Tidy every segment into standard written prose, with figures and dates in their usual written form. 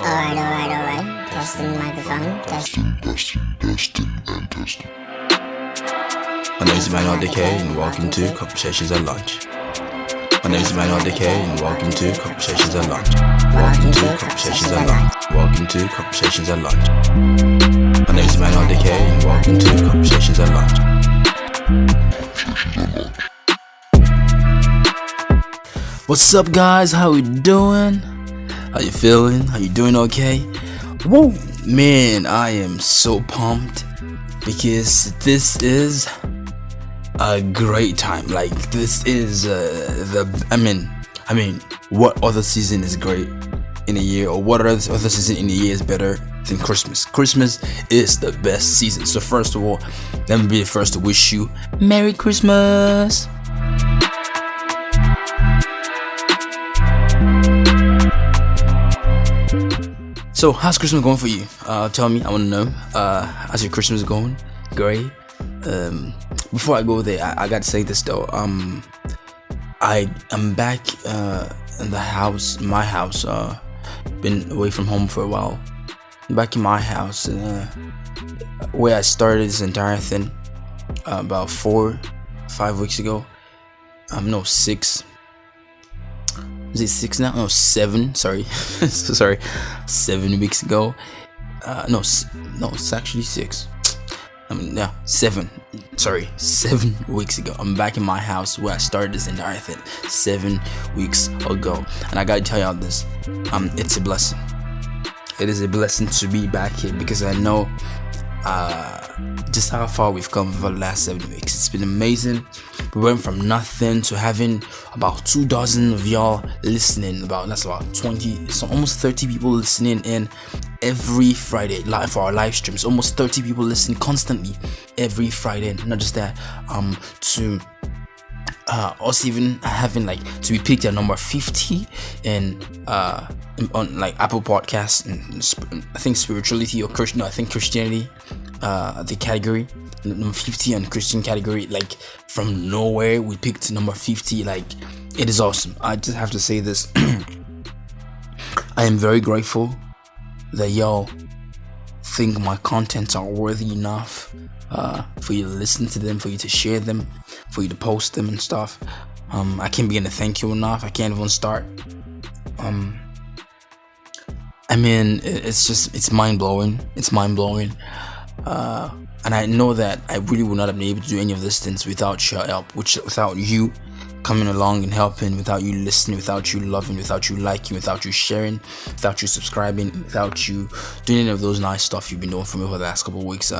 Alright. Testing microphone. Testing, and testing. My name is Emmanuel, and welcome to Conversations at Lunch. My name is Emmanuel, and welcome to Conversations at Lunch. Welcome to Conversations at Lunch. Welcome to Conversations at Lunch. My name is Emmanuel, and welcome to Conversations at Lunch. What's up, guys? How we doing? How you feeling? How you doing? Okay? Woo, man! I am so pumped because this is a great time. Like, this is I mean, what other season is great in a year, or what other season in a year is better than Christmas? Christmas is the best season. So first of all, let me be the first to wish you Merry Christmas. So how's Christmas going for you? Tell me, I want to know. How's your Christmas going? Great. Before I go there, I got to say this though. I am back in the house, my house. Been away from home for a while. Back in my house, where I started this entire thing about 4-5 weeks ago. No, 6. Is it 6 now? No, 7. Sorry, sorry. 7 weeks ago. No, it's actually 6. 7. Sorry, 7 weeks ago. I'm back in my house where I started this entire thing 7 weeks ago, and I gotta tell y'all this. It's a blessing. It is a blessing to be back here because I know just how far we've come for the last 7 weeks. It's been amazing. We went from nothing to having about 24 of y'all listening. That's about 20, so almost 30 people listening in every Friday live for our live streams. Almost 30 people listening constantly every Friday. Not just that, to us even having to be picked at number 50 and on like Apple Podcasts, and I think spirituality or Christian. No, I think Christianity. The category number 50 on Christian category, like from nowhere we picked number 50. Like, it is awesome. I just have to say this. I am very grateful that y'all think my contents are worthy enough for you to listen to them, for you to share them, for you to post them and stuff. I can't begin to thank you enough. I can't even start. I mean, it's mind-blowing. It's mind-blowing. And I know that I really would not have been able to do any of these things without your help, without you coming along and helping, without you listening, without you loving, without you liking, without you sharing, without you subscribing, without you doing any of those nice stuff you've been doing for me for the last couple of weeks.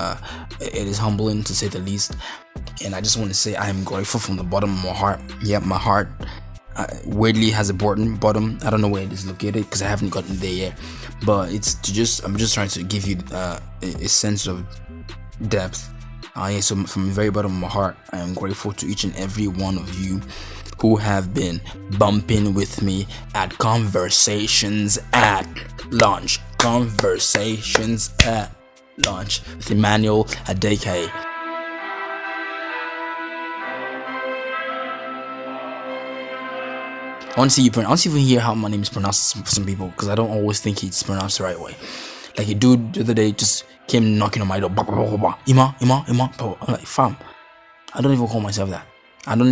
It is humbling, to say the least. And I just want to say I am grateful from the bottom of my heart. Yeah, my heart weirdly has a bottom. I don't know where it is located because I haven't gotten there yet. But I'm just trying to give you a sense of depth. So from the very bottom of my heart, I am grateful to each and every one of you who have been bumping with me at Conversations at Lunch. Conversations at Lunch with Emmanuel Adekeye. I want to see you hear how my name is pronounced for some people, because I don't always think it's pronounced the right way. Like, a dude the other day just came knocking on my door. Ima. I'm like, fam, I don't even call myself that. I don't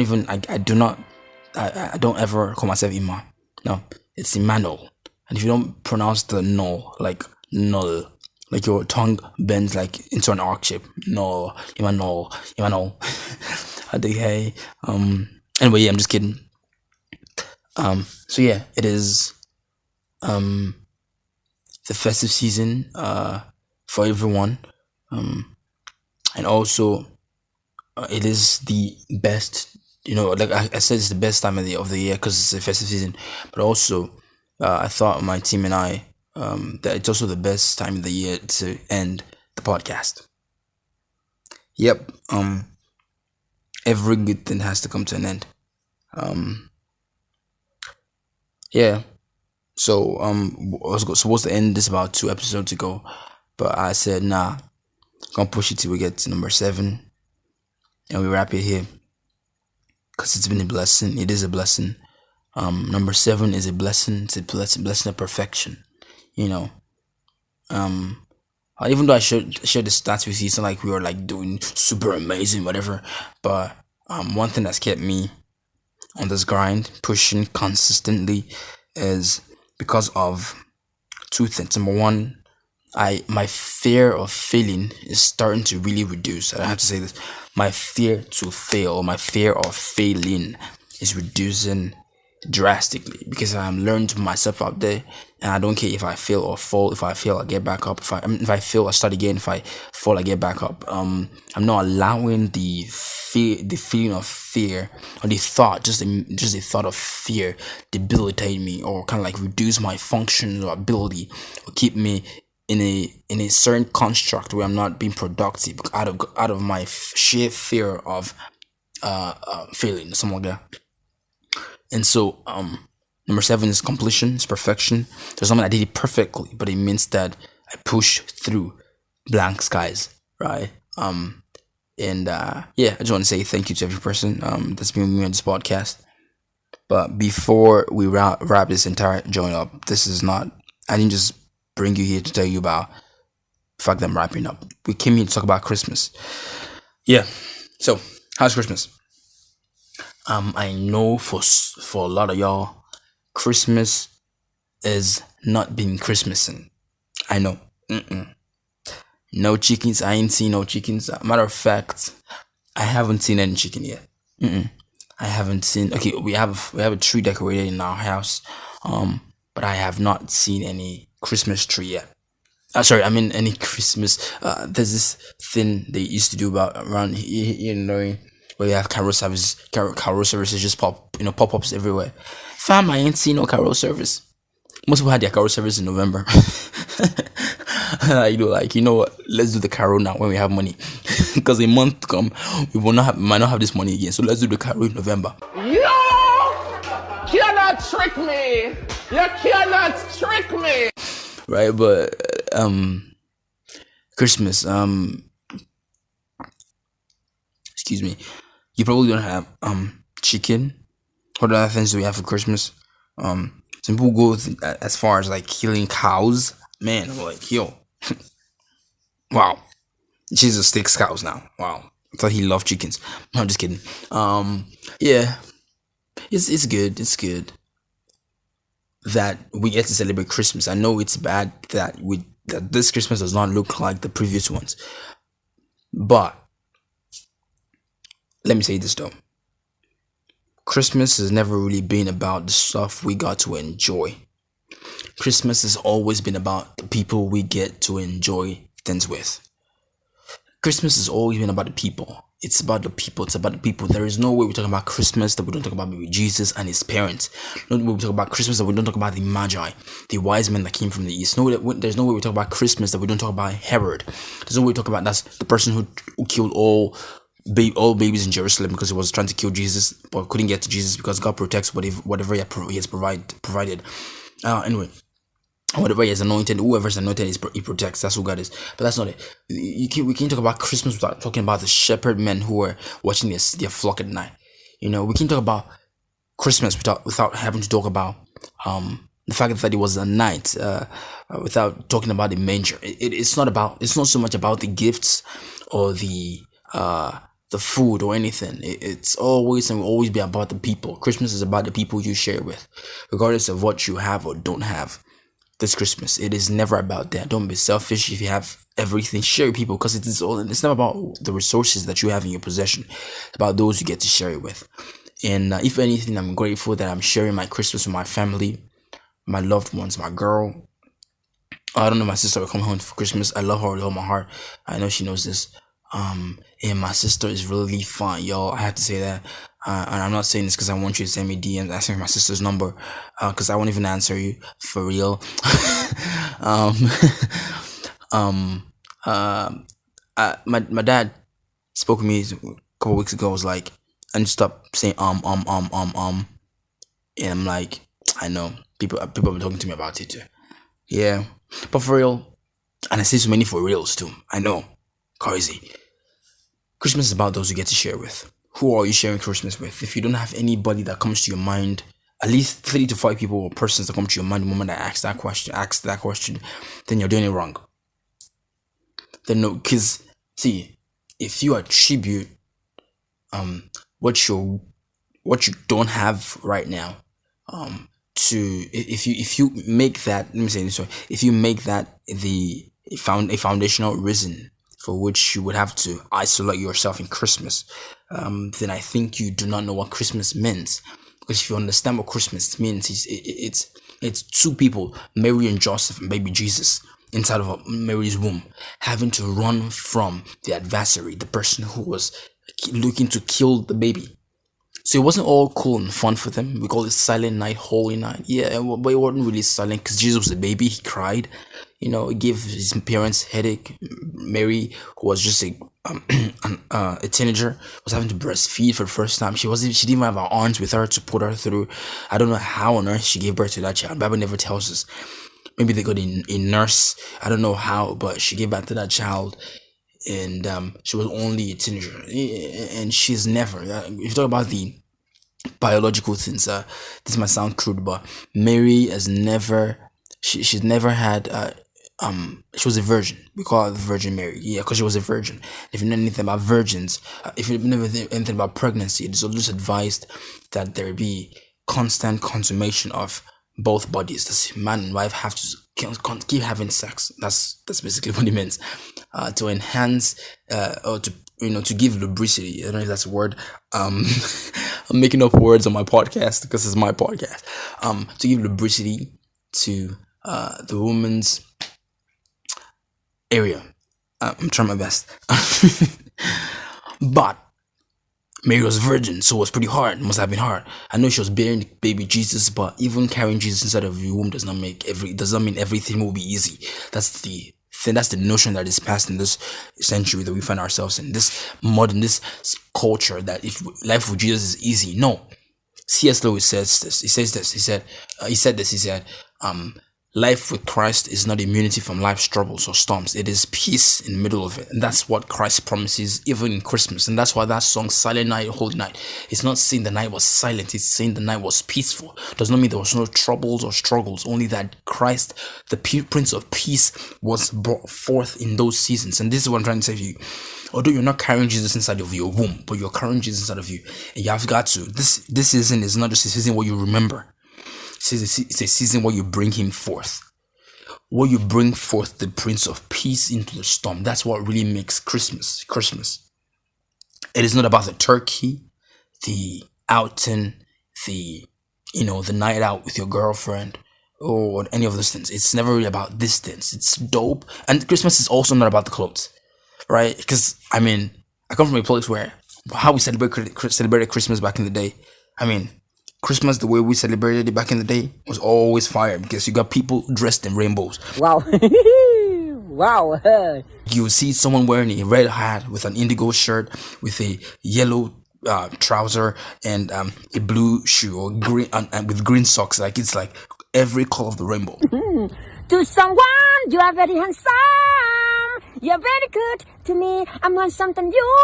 ever call myself Ima. No, it's Emmanuel. And if you don't pronounce the no, like null, like your tongue bends like into an arc shape. No, Emmanuel. Hey. Anyway, yeah, I'm just kidding. So yeah, it is the festive season for everyone, and also it is the best, like I said, it's the best time of the year because it's the festive season. But also I thought, my team and I, that it's also the best time of the year to end the podcast. Yep. Every good thing has to come to an end. Yeah. So I was supposed to end this about 2 episodes ago, but I said nah, I'm gonna push it till we get to number 7, and we wrap it here, because it's been a blessing. It is a blessing. Number 7 is a blessing. It's a blessing of perfection. Even though I share the stats with you, it's not like we were like doing super amazing, whatever. But one thing that's kept me on this grind, pushing consistently, is because of two things. Number one, my fear of failing is starting to really reduce. I have to say this. My fear to fail, or my fear of failing, is reducing drastically because I'm learning to myself out there, and I don't care if I fail or fall. If I fail, I get back up. If I fail, I start again. If I fall, I get back up. I'm not allowing the feeling of fear, or the thought, just the thought of fear, debilitate me, or kind of like reduce my function or ability, or keep me in a certain construct where I'm not being productive out of my sheer fear of failing, something like that. And so, number 7 is completion, is perfection. There's something I did it perfectly, but it means that I pushed through blank skies, right? And yeah, I just want to say thank you to every person that's been with me on this podcast. But before we wrap this entire joint up, I didn't just bring you here to tell you about the fact that I'm wrapping up. We came here to talk about Christmas. Yeah. So, how's Christmas? I know for a lot of y'all, Christmas is not being Christmasing. I know. No chickens. I ain't seen no chickens. Matter of fact, I haven't seen any chicken yet. I haven't seen. Okay, we have a tree decorated in our house, but I have not seen any Christmas tree yet. Sorry, I mean any Christmas. There's this thing they used to do around here in Norway, where you have carol services just pop-ups everywhere. Fam, I ain't seen no carol service. Most people had their carol service in November. You know what? Let's do the carol now when we have money, because a month to come, we might not have this money again. So let's do the carol in November. You cannot trick me. You cannot trick me. Right, but Christmas. Excuse me. You probably don't have chicken. What other things do we have for Christmas? Some people go as far as like killing cows. Man, I'm like, yo, wow, Jesus takes cows now. Wow, I thought he loved chickens. No, I'm just kidding. Yeah, it's good. It's good that we get to celebrate Christmas. I know it's bad that this Christmas does not look like the previous ones, but let me say this though. Christmas has never really been about the stuff we got to enjoy. Christmas has always been about the people we get to enjoy things with. Christmas has always been about the people. It's about the people. It's about the people. There is no way we talk about Christmas that we don't talk about maybe Jesus and his parents. No way we talk about Christmas that we don't talk about the Magi, the wise men that came from the east. There's no way we talk about Christmas that we don't talk about Herod. There's no way we talk about that's the person who killed all babies in Jerusalem because he was trying to kill Jesus but couldn't get to Jesus because God protects whatever he has provided. Anyway, whatever he has anointed, whoever's anointed, he protects. That's who God is. But that's not it. We can't talk about Christmas without talking about the shepherd men who were watching their flock at night. We can't talk about Christmas without having to talk about the fact that it was a night, without talking about the manger. It's not so much about the gifts or the food or anything. It's always and will always be about the people. Christmas is about the people you share with, regardless of what you have or don't have. This Christmas, it is never about that. Don't be selfish. If you have everything, share with people, because it's not about the resources that you have in your possession. It's about those you get to share it with. And if anything, I'm grateful that I'm sharing my Christmas with my family, my loved ones, my girl. I don't know, my sister will come home for Christmas. I love her with all my heart. I know she knows this. And my sister is really fun, y'all. I have to say that. And I'm not saying this because I want you to send me DMs asking for my sister's number, because I won't even answer you for real. My dad spoke with me a couple weeks ago. Was like, and stop saying and I'm like, I know people have been talking to me about it too. Yeah, but for real, and I see so many for reals too. I know, crazy. Christmas is about those you get to share with. Who are you sharing Christmas with? If you don't have anybody that comes to your mind, at least 3 to 5 people or persons that come to your mind the moment I ask that question, then you're doing it wrong. then no, because see, if you attribute what you don't have right now to, if you make that, let me say this way, if you make that a foundational reason for which you would have to isolate yourself in Christmas, then I think you do not know what Christmas means. Because if you understand what Christmas means, it's two people, Mary and Joseph and baby Jesus, inside of Mary's womb, having to run from the adversary, the person who was looking to kill the baby. So it wasn't all cool and fun for them. We call it Silent Night, Holy Night. Yeah, but it wasn't really silent because Jesus was a baby. He cried. It gave his parents headache. Mary, who was just a teenager, was having to breastfeed for the first time. She didn't even have her arms with her to put her through. I don't know how on earth she gave birth to that child. The Bible never tells us. Maybe they got a nurse. I don't know how, but she gave birth to that child. And she was only a teenager, and she's never. If you talk about the biological things, this might sound crude, but Mary has never. She's never had. She was a virgin. We call her the Virgin Mary, because she was a virgin. If you know anything about virgins, if you know anything about pregnancy, it's always advised that there be constant consummation of both bodies. This man and wife have to keep having sex. That's basically what it means. To enhance or to give lubricity. I don't know if that's a word. I'm making up words on my podcast because it's my podcast. To give lubricity to the woman's area. I'm trying my best. But Mary was virgin, so it was pretty hard. It must have been hard. I know she was bearing baby Jesus, but even carrying Jesus inside of your womb does not mean everything will be easy. That's the notion that is passed in this century that we find ourselves in, this culture, that if life with Jesus is easy. No. C.S. Lewis says this. He said, life with Christ is not immunity from life's troubles or storms. It is peace in the middle of it. And that's what Christ promises even in Christmas. And that's why that song, Silent Night, Holy Night, it's not saying the night was silent. It's saying the night was peaceful. Does not mean there was no troubles or struggles. Only that Christ, the Prince of Peace, was brought forth in those seasons. And this is what I'm trying to say to you. Although you're not carrying Jesus inside of your womb, but you're carrying Jesus inside of you. And you have got to. This season is not just a season where you remember. It's a season where you bring him forth. Where you bring forth the Prince of Peace into the storm. That's what really makes Christmas. It is not about the turkey, the outing, the night out with your girlfriend, or any of those things. It's never really about these things. It's dope. And Christmas is also not about the clothes, right? Because, I come from a place where how we celebrated Christmas back in the day. Christmas, the way we celebrated it back in the day, was always fire because you got people dressed in rainbows. Wow. Wow. You would see someone wearing a red hat with an indigo shirt, with a yellow trouser and a blue shoe, or green and with green socks. It's like every color of the rainbow. To someone, you are very handsome. You're very good to me. I'm on something you.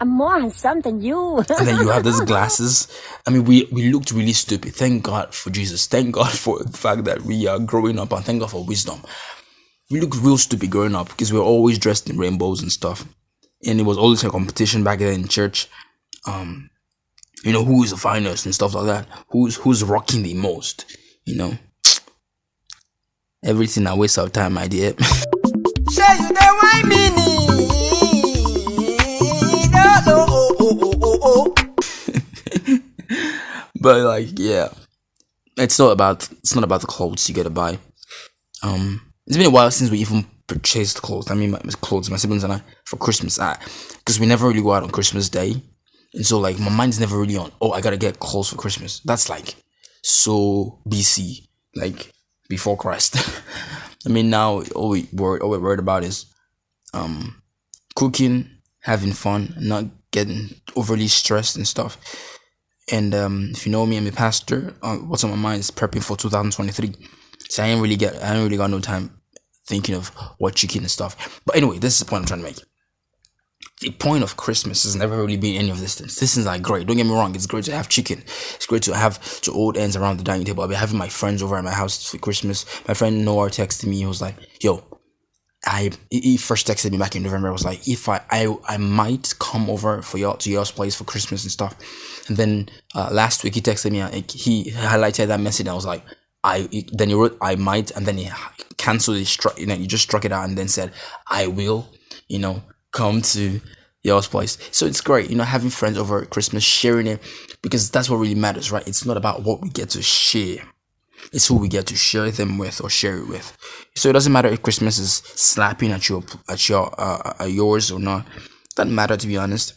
I'm more handsome than you. And then you have those glasses. We looked really stupid. Thank God for Jesus. Thank God for the fact that we are growing up, and thank God for wisdom. We looked real stupid growing up because we were always dressed in rainbows and stuff. And it was always a competition back then in church. Who is the finest and stuff like that. Who's rocking the most, Everything I waste our time, my dear. Say you know why me. But it's not about the clothes you gotta buy. It's been a while since we even purchased clothes. My siblings and I, for Christmas, because we never really go out on Christmas Day, and so my mind's never really on. Oh, I gotta get clothes for Christmas. That's so BC, before Christ. Now all we're worried about is cooking, having fun, not getting overly stressed and stuff. And if you know me, I'm a pastor. What's on my mind is prepping for 2023. So I ain't really got no time thinking of what chicken and stuff. But anyway, this is the point I'm trying to make. the point of Christmas has never really been any of this things. This is like great. Don't get me wrong. It's great to have chicken. It's great to have to old ends around the dining table. I'll be having my friends over at my house for Christmas. My friend Noah texted me. He was like, "Yo, he first texted me back in November. I was like, if I might come over for y'all to y'all's place for Christmas and stuff." And then last week he texted me. He highlighted that message. And I was like, then he wrote I might, and then he canceled it. He just struck it out and then said I will. Come to y'all's place. So it's great, having friends over at Christmas, sharing it, because that's what really matters, right? It's not about what we get to share. It's who we get to share them with or share it with. So it doesn't matter if Christmas is slapping at yours or not. It doesn't matter, to be honest.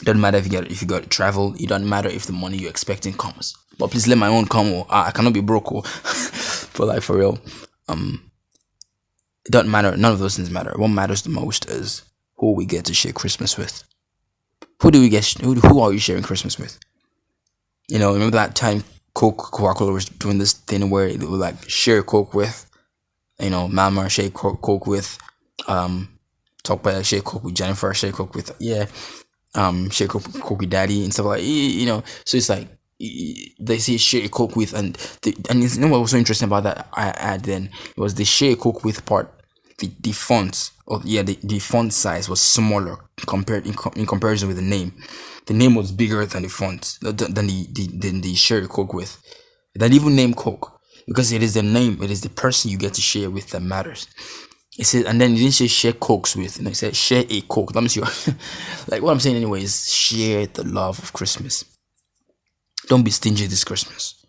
It doesn't matter if you got to travel. It doesn't matter if the money you're expecting comes. But please let my own come. I cannot be broke. But like for real, it doesn't matter. None of those things matter. What matters the most is who we get to share Christmas with. Who are you sharing Christmas with? Remember that time Coca-Cola was doing this thing where they would like share Coke with, Mama, share Coke with, talk about share Coke with Jennifer, share Coke with, share Coke with Daddy and stuff like, so it's like, they say share Coke with, and what was so interesting about that ad then, it was the share Coke with part, the fonts, the font size was smaller in comparison with the name. The name was bigger than the font, than the share Coke with. That even name Coke, because it is the name, it is the person you get to share with that matters. It said, and then it didn't say share Cokes with, it said share a Coke. That means you, like what I'm saying anyway is share the love of Christmas. Don't be stingy this Christmas.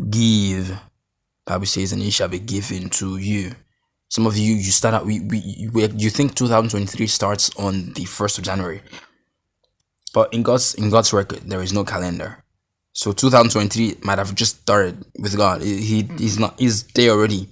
Give. Bible says, and it shall be given to you. Some of you start out, you think 2023 starts on the 1st of January. But in God's record, there is no calendar. So 2023 might have just started with God. He's there already.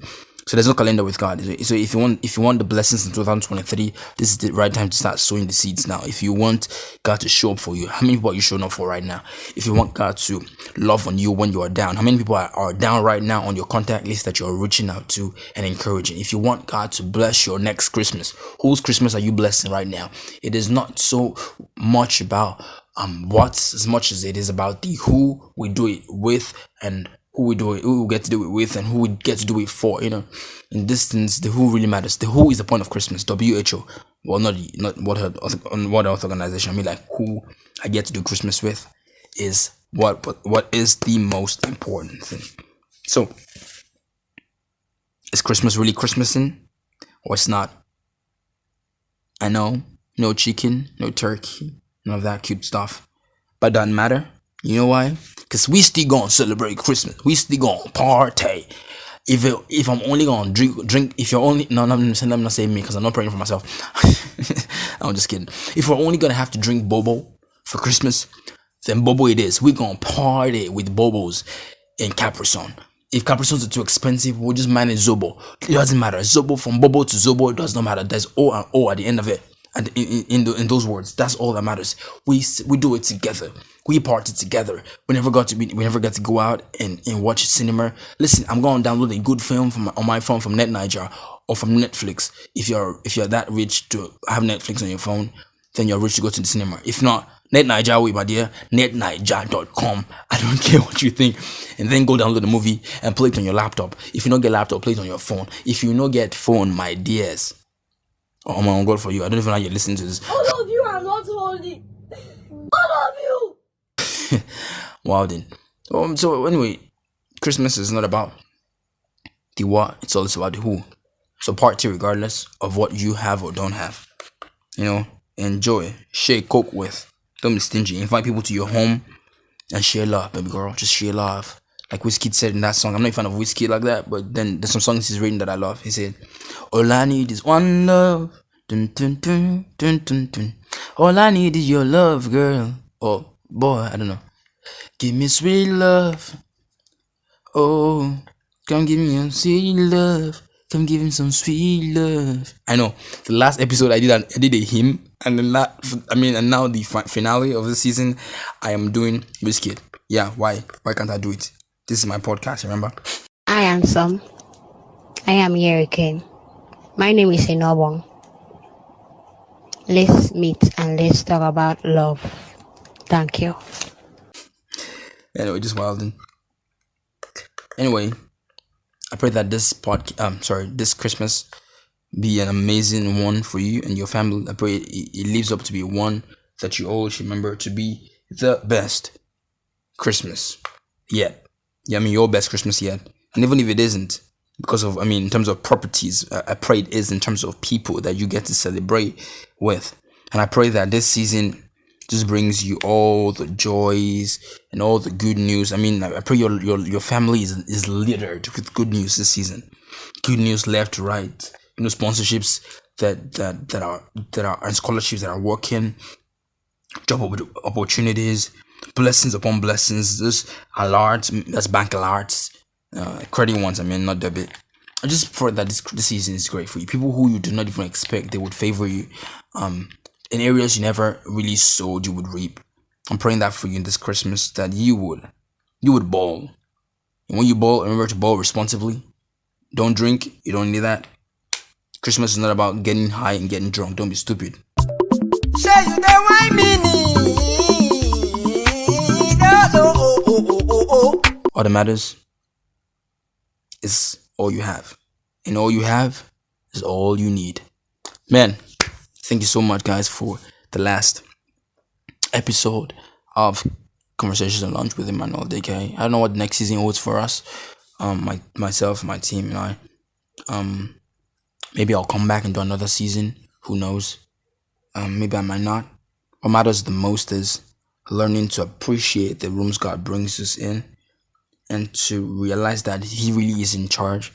So there's no calendar with God. So if you want the blessings in 2023, this is the right time to start sowing the seeds now. If you want God to show up for you, how many people are you showing up for right now? If you want God to love on you when you are down, how many people are down right now on your contact list that you're reaching out to and encouraging? If you want God to bless your next Christmas, whose Christmas are you blessing right now? It is not so much about what, as much as it is about the who we do it with and who we get to do it with and who we get to do it for. In this instance, the who really matters. The who is the point of Christmas. WHO. Well, not what health organization. I mean, like who I get to do Christmas with is what is the most important thing. So, is Christmas really Christmasing, or it's not? I know, no chicken, no turkey, none of that cute stuff, but it doesn't matter. You know why? Because we still gonna celebrate Christmas. We still gonna party. If I'm only gonna drink, if you're only, no, I'm not saying me because I'm not praying for myself. I'm just kidding. If we're only gonna have to drink bobo for Christmas, then bobo it is. We're gonna party with bobos in Capri-Sun. If Capri-Suns are too expensive, we'll just manage Zobo. It doesn't matter. Zobo, from bobo to Zobo, it does not matter. There's O and O at the end of it. And in those words, that's all that matters. We do it together. We party together. We never get to go out and watch cinema. Listen, I'm going to download a good film on my phone from NetNiger or from Netflix. If you're that rich to have Netflix on your phone, then you're rich to go to the cinema. If not, NetNiger, my dear, netniger.com. I don't care what you think. And then go download the movie and play it on your laptop. If you don't get laptop, play it on your phone. If you don't get phone, my dears, oh my God, for you. I don't even know how you're listening to this. All of you are not holy. All of you. Wow, then. So anyway, Christmas is not about the what, it's always about the who. So party regardless of what you have or don't have. Enjoy. Share Coke with. Don't be stingy. Invite people to your home and share love, baby girl. Just share love. Like Wizkid said in that song. I'm not a fan of Wizkid like that, but then there's some songs he's written that I love. He said, all I need is one love. Dun, dun, dun, dun, dun, dun. All I need is your love, girl. Oh, boy, I don't know. Give me sweet love. Oh, come give me some sweet love. Come give him some sweet love. I know. The last episode I did a hymn. And then and now the finale of the season, I am doing Wizkid. Yeah, why? Why can't I do it? This is my podcast, remember? I am Sam. I am here again. My name is Enobong. Let's meet and let's talk about love. Thank you. Anyway, just wilding. Anyway, I pray that this this Christmas be an amazing one for you and your family. I pray it lives up to be one that you always remember to be the best Christmas yet. Yeah, I mean your best Christmas yet. And even if it isn't, because of in terms of properties, I pray it is in terms of people that you get to celebrate with. And I pray that this season just brings you all the joys and all the good news. I mean, I pray your family is littered with good news this season. Good news left to right. Sponsorships that are and scholarships that are working, job opportunities, blessings upon blessings. This alerts, that's bank alerts, credit ones. I mean, not debit. I just pray that this season is great for you. People who you do not even expect, they would favor you. In areas you never really sowed, you would reap. I'm praying that for you in this Christmas, that you would ball. And when you ball, remember to ball responsibly. Don't drink. You don't need that. Christmas is not about getting high and getting drunk. Don't be stupid. Say you the wine meaning. All that matters is all you have. And all you have is all you need. Man, thank you so much, guys, for the last episode of Conversations on Lunch with Emmanuel ADekeye. I don't know what next season holds for us. Myself, my team, and I. Maybe I'll come back and do another season. Who knows? Maybe I might not. What matters the most is learning to appreciate the rooms God brings us in, and to realize that He really is in charge.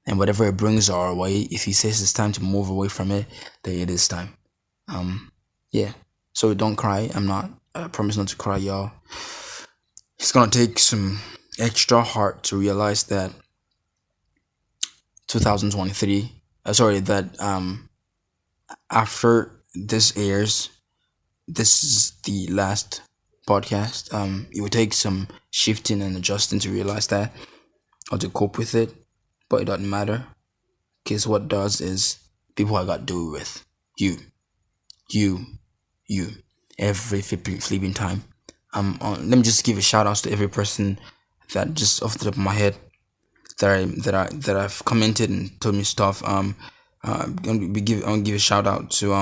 And whatever it brings our way, if He says it's time to move away from it, then it is time. Yeah. So don't cry. I promise not to cry, y'all. It's gonna take some extra heart to realize that 2023. After this airs, this is the last podcast. It would take some shifting and adjusting to realize that, or to cope with it, but it doesn't matter, because what does is people I got to do it with. You, every flipping time. Let me just give a shout out to every person that, just off the top of my head, that I've commented and told me stuff. I'm gonna give a shout out to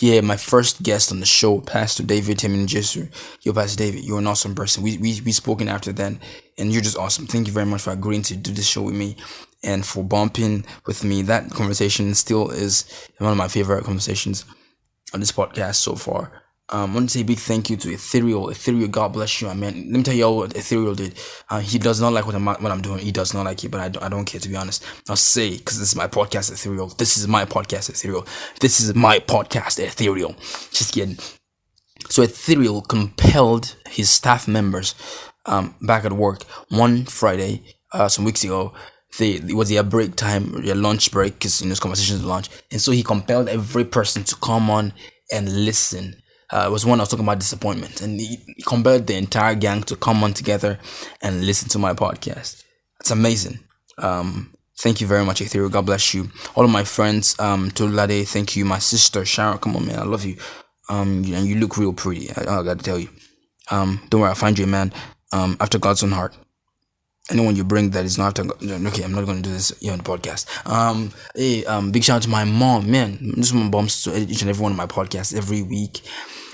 my first guest on the show, Pastor David Jesu. Yo, Pastor David, you're an awesome person. We spoken after then, and you're just awesome. Thank you very much for agreeing to do this show with me and for bumping with me. That conversation still is one of my favorite conversations on this podcast so far. I want to say a big thank you to Ethereal. Ethereal, God bless you, man. Let me tell you all what Ethereal did. He does not like what I'm doing. He does not like it, but I don't care, to be honest. I'll say, because this is my podcast, Ethereal. This is my podcast, Ethereal. This is my podcast, Ethereal. Just kidding. So Ethereal compelled his staff members back at work one Friday, some weeks ago. It was their break time, their lunch break, because it's conversations at lunch. And so he compelled every person to come on and listen. It was one I was talking about disappointment, and he compelled the entire gang to come on together and listen to my podcast. It's amazing. Thank you very much, Ethereal. God bless you. All of my friends, Tolade, thank you. My sister Sharon, come on, man, I love you. And you look real pretty. I gotta tell you. Don't worry, I'll find you, man. After God's own heart. Anyone you bring that is not after God. Okay, I'm not gonna do this here on the podcast. Big shout out to my mom, man. This woman bumps to each and every one of my podcasts every week.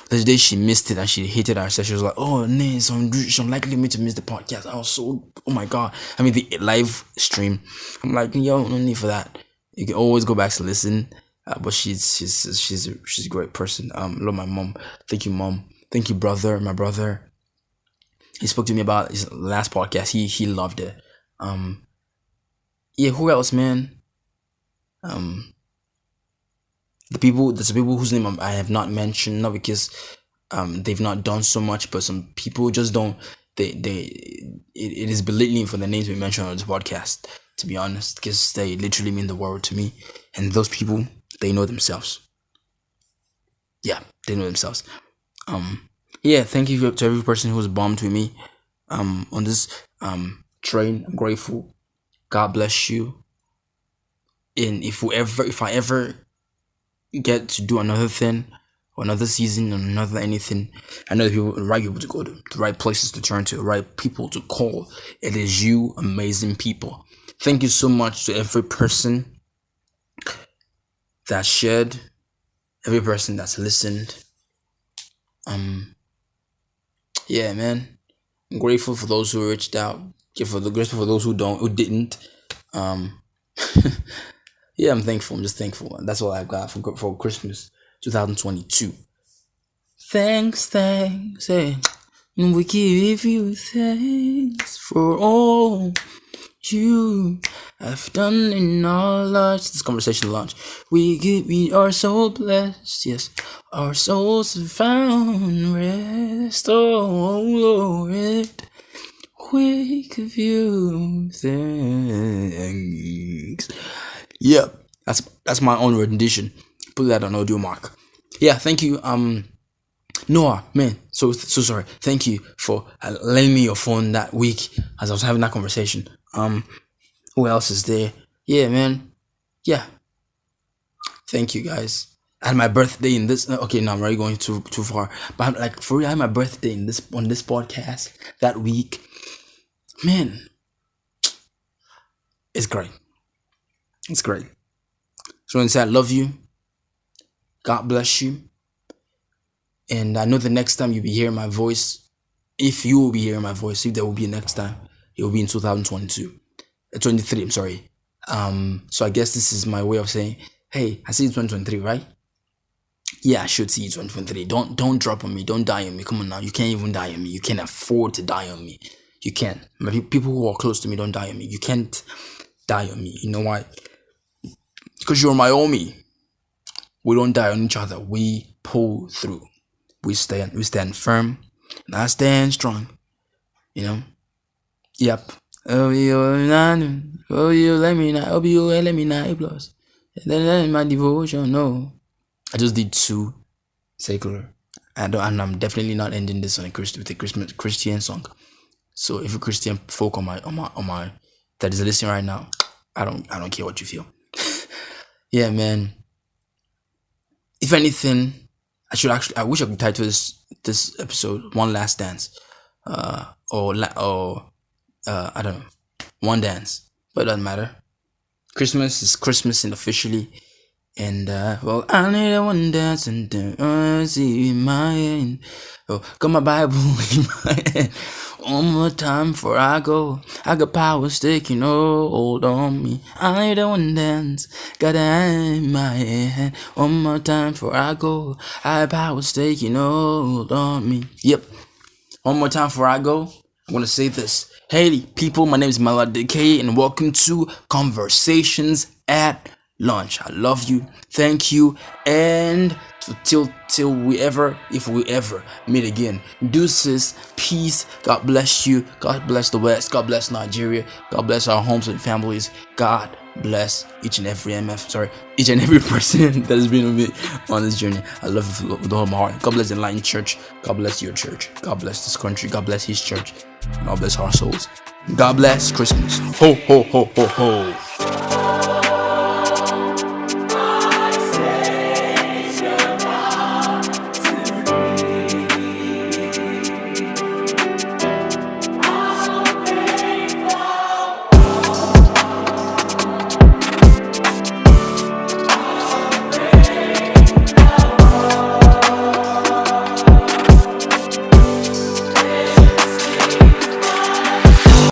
This day she missed it and she hated her. So she was like, "Oh, no, it's unlikely me to miss the podcast." I was so, oh my god. I mean, the live stream. I'm like, yo, no need for that. You can always go back to listen. But she's a great person. Love my mom. Thank you, mom. Thank you, brother. My brother. He spoke to me about his last podcast. He loved it. Who else, man? There's people whose name I have not mentioned, not because they've not done so much, but some people just don't. It is belittling for the names we mentioned on this podcast, to be honest, because they literally mean the world to me, and those people, they know themselves. Yeah, they know themselves. Thank you to every person who's bombed with me on this train. I'm grateful. God bless you. And if I ever get to do another thing, or another season, or another anything, I know the right people to go to, the right places to turn to, the right people to call. It is you, amazing people. Thank you so much to every person that shared, every person that's listened. Yeah, man. I'm grateful for those who reached out. Grateful for those who didn't. Yeah, I'm thankful. I'm just thankful. That's all I've got for Christmas 2022. Thanks, hey. We give you thanks for all you have done in our lives. This conversation launch. We are so blessed. Yes, our souls have found rest. Oh Lord, we give you thanks. Yeah, that's my own rendition. Put that on audio mark. Yeah, thank you. Noah, man, so sorry. Thank you for lending me your phone that week as I was having that conversation. Who else is there? Yeah, man. Yeah. Thank you, guys. I had my birthday in this. Okay, no, I'm already going too far. But like for real, I had my birthday on this podcast that week. Man, it's great. It's great. So I want to say I love you. God bless you. And I know the next time you'll be hearing my voice, if you will be hearing my voice, if there will be a next time, it will be in 2022. 23, I'm sorry. So I guess this is my way of saying, hey, I see you 2023, right? Yeah, I should see you 2023. Don't drop on me. Don't die on me. Come on now. You can't even die on me. You can't afford to die on me. You can't. People who are close to me don't die on me. You can't die on me. You know why? Because you're my homie. We don't die on each other. We pull through. We stand firm. And I stand strong. You know? Yep. Oh, you let me not. Oh, you let me not. Plus. Then my devotion. No. I just did 2 secular. And I'm definitely not ending this on with a Christian song. So if a Christian folk on my that is listening right now, I don't care what you feel. Yeah, man. If anything, I wish I could title this episode "One Last Dance," or I don't know, one dance, but it doesn't matter. Christmas is Christmas officially, and well, I need a one dance and see in my hand. Oh, got my Bible in my hand. One more time before I go. I got power taking hold on me. I need a one dance. Got that in my hand. One more time before I go. I got power taking hold on me. Yep. One more time before I go. I'm gonna say this. Hey people, my name is Emmanuel, and welcome to Conversations at Lunch. I love you. Thank you. And till if we ever meet again. Deuces, peace. God bless you. God bless the West. God bless Nigeria. God bless our homes and families. God bless each and every person that has been with me on this journey. I love you with all my heart. God bless the Enlightened Church. God bless your church. God bless this country. God bless His church. God bless our souls. God bless Christmas. Ho ho ho ho ho.